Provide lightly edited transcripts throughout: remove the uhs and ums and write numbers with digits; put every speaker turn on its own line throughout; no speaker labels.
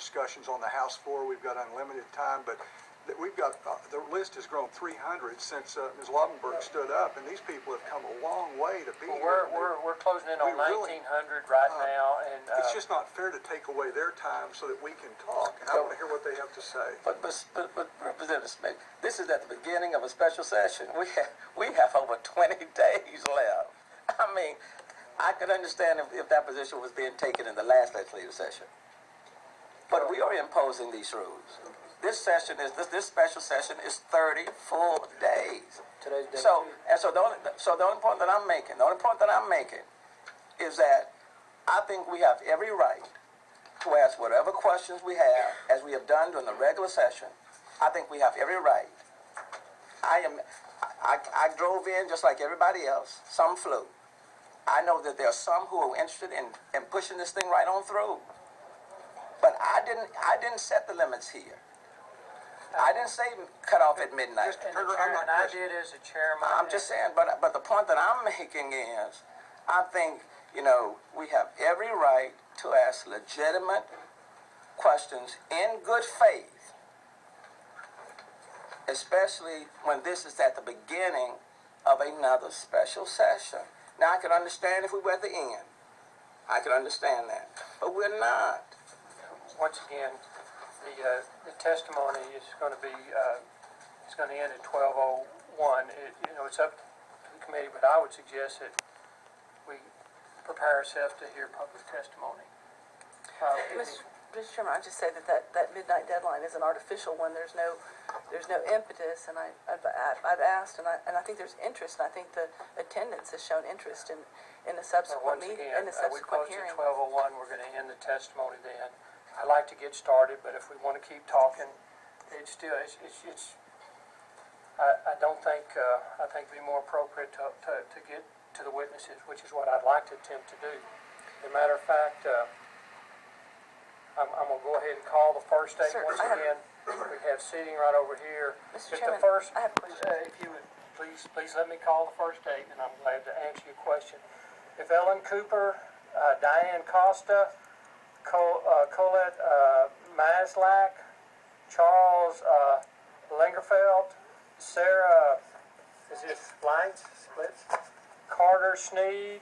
discussions on the House floor. We've got unlimited time, but we've got, the list has grown 300 since Ms. Laubenberg stood up, and these people have come a long way to be here.
We're closing in on 1,900 right now, and
it's just not fair to take away their time so that we can talk, and I want to hear what they have to say.
But Representative Smith, this is at the beginning of a special session. We have over 20 days left. I mean, I could understand if that position was being taken in the last legislative session. But we are imposing these rules. This session is this special session is 30 full days.
Today's day
so
two.
the only point that I'm making is that I think we have every right to ask whatever questions we have, as we have done during the regular session. I think we have every right. I drove in just like everybody else. Some flew. I know that there are some who are interested in pushing this thing right on through. But I didn't set the limits here. I didn't say cut off at midnight.
And I did as a chairman.
I'm just saying, but the point that I'm making is, I think, we have every right to ask legitimate questions in good faith, especially when this is at the beginning of another special session. Now, I can understand if we were at the end. I can understand that. But we're not.
Once again, the testimony is going to be it's going to end at 12:01. It's up to the committee, but I would suggest that we prepare ourselves to hear public testimony.
Mr. Chairman, I just say that midnight deadline is an artificial one. There's no impetus, and I've asked, and I think there's interest. And I think the attendance has shown interest in the subsequent meeting, in the subsequent hearing.
We close at 12:01. We're going to end the testimony then. I like to get started, but if we want to keep talking, I don't think I think it'd be more appropriate to get to the witnesses, which is what I'd like to attempt to do. As a matter of fact, I'm going to go ahead and call the first date once again. We have seating right over here.
Mr. Chairman, I have a question.
If you would please let me call the first date, and I'm glad to answer your question. If Ellen Cooper, Diane Costa, Colette Maslak, Charles Lingerfeld, Sarah Splits, Carter Sneed,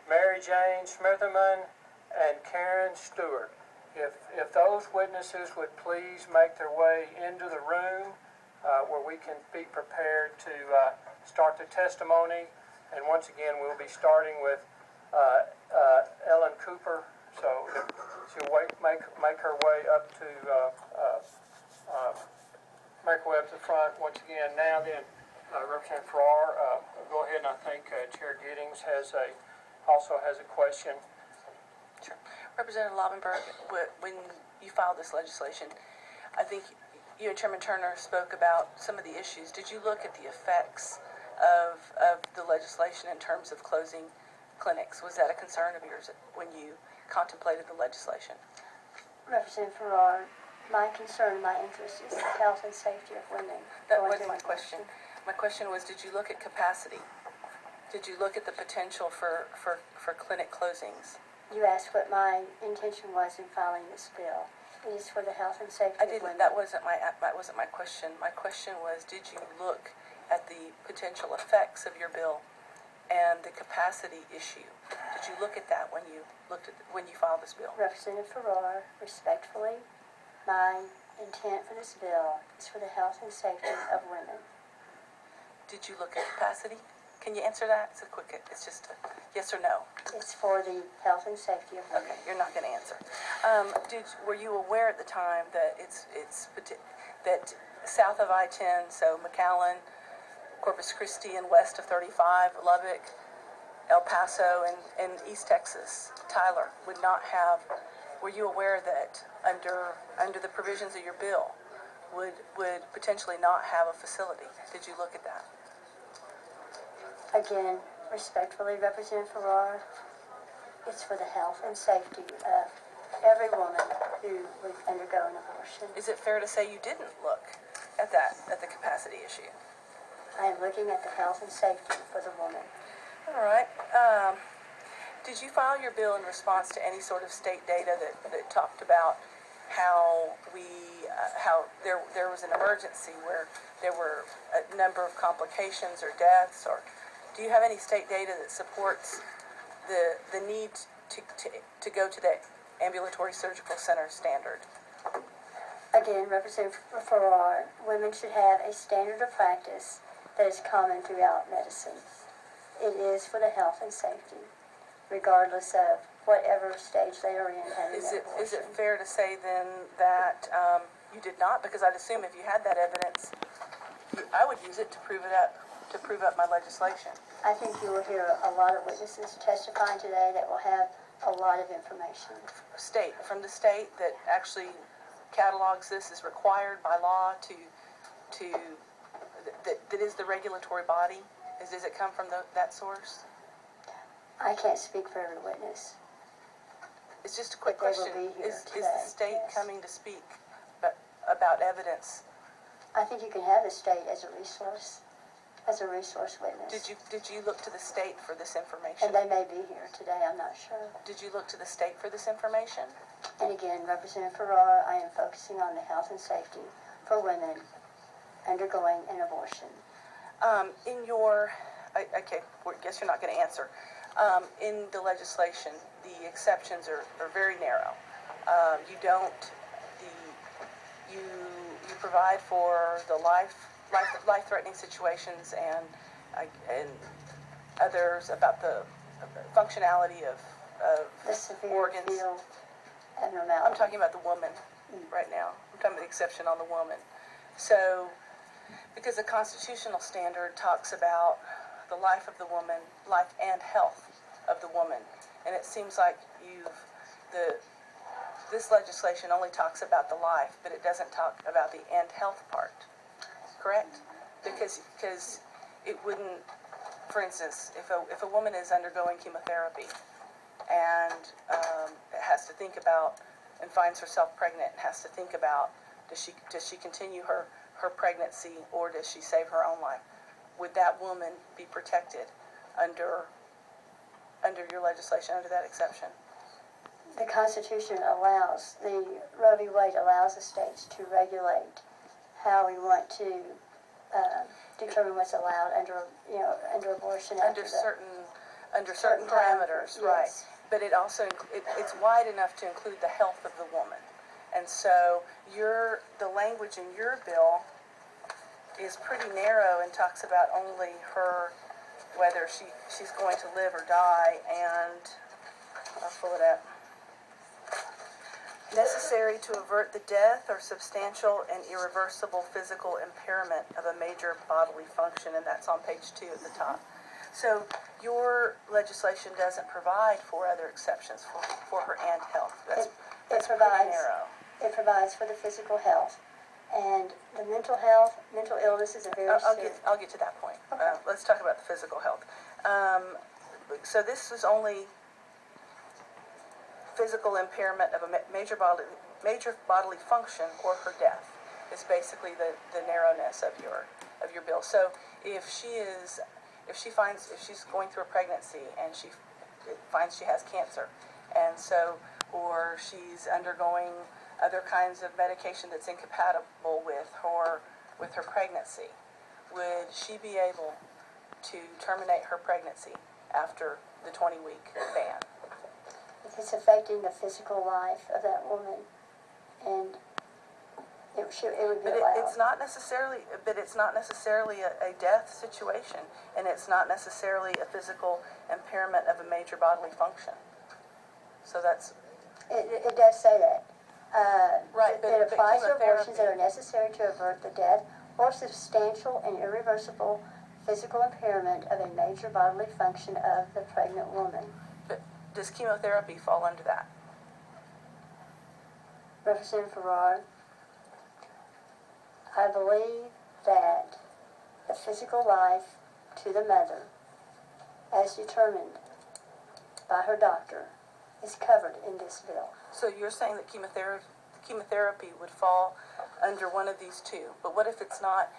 Mary Jane Smitherman, and Karen Stewart. If those witnesses would please make their way into the room where we can be prepared to start the testimony. And once again, we'll be starting with Ellen Cooper. So she'll make her way up to the front once again. Now then, Representative Farrar, go ahead, and I think Chair Giddings also has a question.
Sure. Representative Laubenberg, when you filed this legislation, I think you and Chairman Turner spoke about some of the issues. Did you look at the effects of the legislation in terms of closing clinics? Was that a concern of yours when you contemplated the legislation?
Representative Farrar, my concern, my interest is the health and safety of women.
That wasn't my question. My question was, did you look at capacity? Did you look at the potential for clinic closings?
You asked what my intention was in filing this bill. It is for the health and safety of women.
That wasn't my question. My question was, did you look at the potential effects of your bill and the capacity issue? Did you look at that when you filed this bill?
Representative Farrar, respectfully, my intent for this bill is for the health and safety of women.
Did you look at capacity? Can you answer that? It's just a yes or no.
It's for the health and safety of women.
Okay, you're not going to answer. Were you aware at the time that that south of I-10, so McAllen, Corpus Christi, and west of 35, Lubbock, El Paso, and East Texas, Tyler, would not have? Were you aware that under the provisions of your bill would potentially not have a facility? Did you look at that?
Again, respectfully, Representative Farrar, it's for the health and safety of every woman who would undergo an abortion.
Is it fair to say you didn't look at the capacity issue?
I am looking at the health and safety for the woman.
All right. Did you file your bill in response to any sort of state data that talked about how how there was an emergency where there were a number of complications or deaths, or do you have any state data that supports the need to go to the ambulatory surgical center standard?
Again, Representative Farrar, women should have a standard of practice that is common throughout medicine. It is for the health and safety, regardless of whatever stage they are in having
Is
that
it
abortion.
fair to say then that you did not? Because I'd assume if you had that evidence, I would use it to prove up my legislation.
I think you will hear a lot of witnesses testifying today that will have a lot of information.
From the state that actually catalogs this as required by law that is the regulatory body. Does it come from that source?
I can't speak for every witness.
It's just a quick
But they will
question.
be here
Is the
today,
state
yes.
coming to speak about evidence?
I think you can have the state as a resource witness.
Did you look to the state for this information?
And they may be here today, I'm not sure.
Did you look to the state for this information?
And again, Representative Farrar, I am focusing on the health and safety for women undergoing an abortion.
In your, okay, I guess you're not going to answer. In the legislation, the exceptions are very narrow. You don't, you provide for the life-threatening situations and others about the functionality of
The severe
organs.
field abnormality.
I'm talking about the woman right now. I'm talking about the exception on the woman. So, because the constitutional standard talks about the life of the woman, life and health of the woman, and it seems like this legislation only talks about the life, but it doesn't talk about the and health part. Correct? Because it wouldn't, for instance, if a woman is undergoing chemotherapy and has to think about and finds herself pregnant and has to think about does she continue her pregnancy or does she save her own life? Would that woman be protected under your legislation, under that exception?
The Constitution allows, the Roe v. Wade allows the states to regulate how we want to determine what's allowed under abortion.
Under certain parameters, right?
Yes.
But it also it's wide enough to include the health of the woman, and so the language in your bill is pretty narrow and talks about only her, whether she's going to live or die, and I'll pull it up. Necessary to avert the death or substantial and irreversible physical impairment of a major bodily function, and that's on page 2 at the top. So your legislation doesn't provide for other exceptions for her and health. That's pretty narrow.
It provides for the physical health, and the mental health, mental illness is a very serious.
I'll get to that point.
Okay.
Let's talk about the physical health. So this is only physical impairment of a major bodily function or her death is basically the narrowness of your bill. So if she's going through a pregnancy and she finds she has cancer, and so or she's undergoing other kinds of medication that's incompatible with her pregnancy, would she be able to terminate her pregnancy after the 20-week ban?
If it's affecting the physical life of that woman, and it would be
But
allowed.
it's not necessarily a death situation, and it's not necessarily a physical impairment of a major bodily function. So that's
It does say that.
Right,
It
but
applies to
chemotherapy-
abortions that are necessary to avert the death or substantial and irreversible physical impairment of a major bodily function of the pregnant woman.
but does chemotherapy fall under that?
Representative Farrar, I believe that the physical life to the mother, as determined by her doctor, is covered in this bill.
So you're saying that chemotherapy would fall under one of these two, but what if it's not?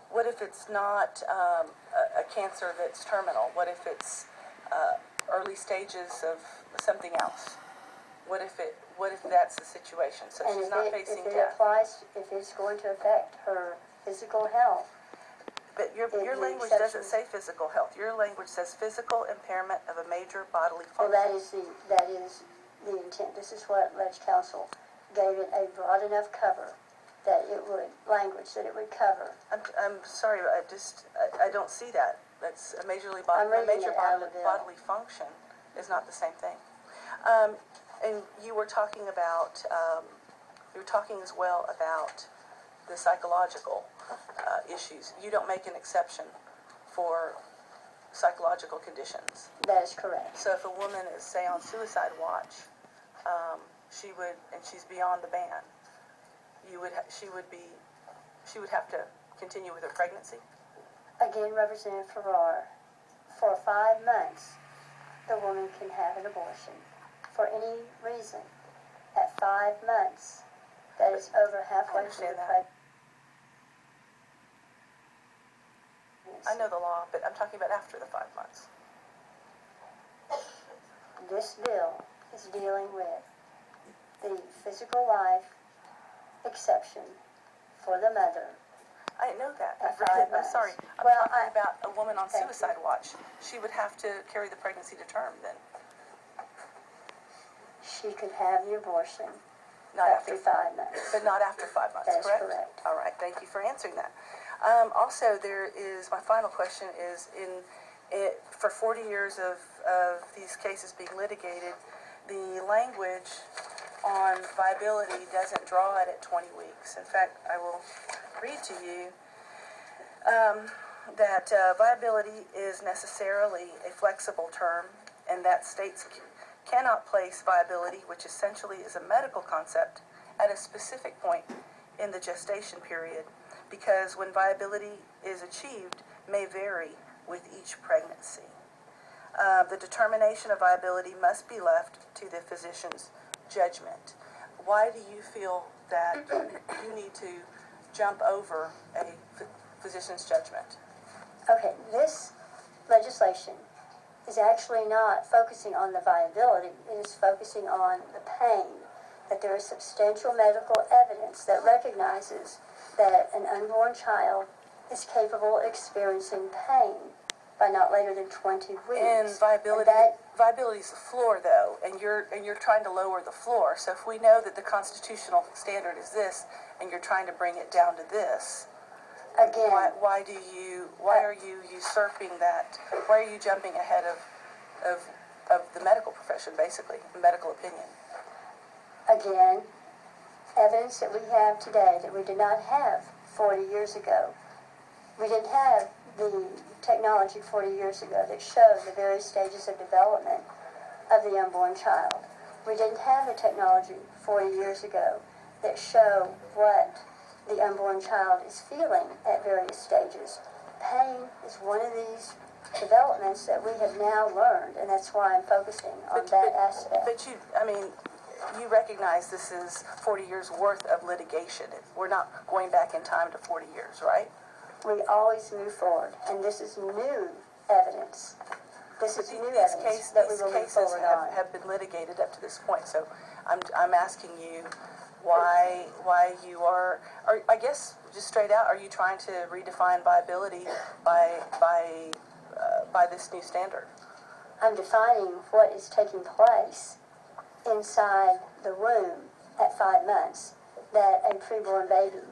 What if it's not a cancer that's terminal? What if it's early stages of something else? What if what if that's the situation? So
And
she's not facing
if it
death.
applies, if it's going to affect her physical health,
But your
the
language
exception-
doesn't say physical health. Your language says physical impairment of a major bodily
well,
function.
that is the intent. This is what Ledge Council gave it, a broad enough cover that it would, language that it would cover.
I'm sorry, I don't see that. That's a
I'm
a
reading
major
it out of the bill.
bodily function is not the same thing. And you were talking about, you were talking as well about the psychological issues. You don't make an exception for psychological conditions.
That is correct.
So if a woman is, say, on suicide watch, she would, and she's beyond the ban, she would have to continue with her pregnancy?
Again, Representative Farrar, for 5 months, the woman can have an abortion for any reason. At 5 months, that is over halfway through the
understand that.
pregnancy.
I know the law, but I'm talking about after the 5 months.
This bill is dealing with the physical life exception for the mother.
I know that.
At
I'm
5
sorry.
months.
I'm
Well,
talking about a woman on
Thank you.
suicide watch. She would have to carry the pregnancy to term then,
She could have the abortion
not
after
after,
5 months.
but not after 5 months,
That is
correct?
correct.
All right, thank you for answering that. Also, my final question is, for 40 years of these cases being litigated, the language on viability doesn't draw it at 20 weeks. In fact, I will read to you that viability is necessarily a flexible term, and that states cannot place viability, which essentially is a medical concept, at a specific point in the gestation period, because when viability is achieved may vary with each pregnancy. The determination of viability must be left to the physician's judgment. Why do you feel that you need to jump over a physician's judgment?
Okay, this legislation is actually not focusing on the viability. It is focusing on the pain, that there is substantial medical evidence that recognizes that an unborn child is capable of experiencing pain by not later than 20 weeks.
And viability,
And that,
viability is the floor, though, and you're trying to lower the floor. So if we know that the constitutional standard is this, and you're trying to bring it down to this,
again,
why are you usurping that? Why are you jumping ahead of the medical profession, basically, medical opinion?
again, evidence that we have today that we did not have 40 years ago. We didn't have the technology 40 years ago that showed the various stages of development of the unborn child. We didn't have the technology 40 years ago that show what the unborn child is feeling at various stages. Pain is one of these developments that we have now learned, and that's why I'm focusing on that aspect.
But you recognize this is 40 years worth of litigation. We're not going back in time to 40 years, right?
We always move forward, and this is new evidence. This is new evidence that we will move forward on.
Have been litigated up to this point. So I'm asking you why you are, or I guess just straight out, are you trying to redefine viability by this new standard?
I'm defining what is taking place inside the womb at 5 months that a preborn baby